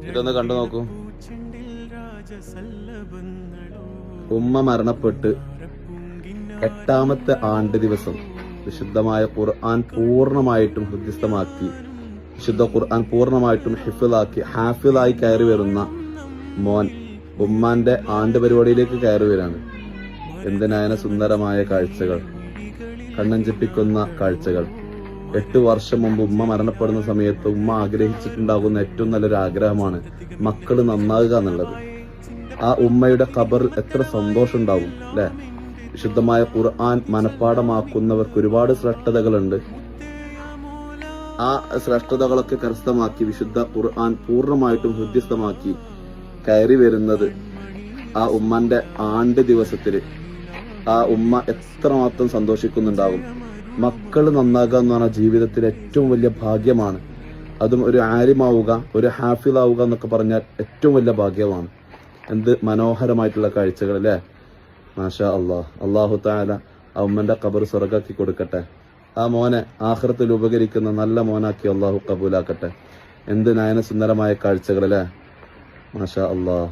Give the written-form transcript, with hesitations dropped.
ഇതൊന്ന് കണ്ടു നോക്കൂ. ഉമ്മ മരണപ്പെട്ട് 8ാമത്തെ ആണ്ട് ദിവസം വിശുദ്ധമായ ഖുർആൻ പൂർണ്ണമായിട്ടും ഹൃദ്യസ്ഥമാക്കി, വിശുദ്ധ ഖുർആൻ പൂർണ്ണമായിട്ടും ഹാഫിളായി കയറി വരുന്ന മോൻ ഉമ്മാന്റെ ആണ്ട് പരിപാടിയിലേക്ക് കയറി വരാണ്. എന്തിനായന സുന്ദരമായ കാഴ്ചകൾ, കണ്ണഞ്ചിപ്പിക്കുന്ന കാഴ്ചകൾ. 8 വർഷം മുമ്പ് ഉമ്മ മരണപ്പെടുന്ന സമയത്ത് ഉമ്മ ആഗ്രഹിച്ചിട്ടുണ്ടാകുന്ന ഏറ്റവും നല്ലൊരു ആഗ്രഹമാണ് മക്കള് നന്നാകുക എന്നുള്ളത്. ആ ഉമ്മയുടെ ഖബറിൽ എത്ര സന്തോഷം ഉണ്ടാവും അല്ലെ? വിശുദ്ധമായ ഖുർആൻ മനഃപ്പാഠമാക്കുന്നവർക്ക് ഒരുപാട് ശ്രേഷ്ഠതകളുണ്ട്. ആ ശ്രേഷ്ഠതകളൊക്കെ കരസ്ഥമാക്കി വിശുദ്ധ ഖുർആൻ പൂർണ്ണമായിട്ടും ഹൃദ്യസ്ഥമാക്കി കയറി വരുന്നത് ആ ഉമ്മന്റെ ആണ്ട് ദിവസത്തില് ആ ഉമ്മ എത്രമാത്രം സന്തോഷിക്കുന്നുണ്ടാകും. മക്കള് നന്നാകുക എന്ന് പറഞ്ഞാൽ ജീവിതത്തിലെ ഏറ്റവും വലിയ ഭാഗ്യമാണ്. അതും ഒരു ആലിമാവുക, ഒരു ഹാഫിളാവുക എന്നൊക്കെ പറഞ്ഞാൽ ഏറ്റവും വലിയ ഭാഗ്യമാണ്. എന്ത് മനോഹരമായിട്ടുള്ള കാഴ്ചകൾ അല്ലേ? മാഷാ അള്ളാഹ്. അള്ളാഹു തആല ആ ഉമ്മന്റെ ഖബർ സ്വർഗ്ഗാക്കി കൊടുക്കട്ടെ. ആ മോനെ ആഖിറത്തിൽ ഉപകരിക്കുന്ന നല്ല മോനാക്കി അള്ളാഹു കബൂലാക്കട്ടെ. എന്ത് നയന സുന്ദരമായ കാഴ്ചകൾ അല്ലേ? മാഷാ അള്ളാഹ്.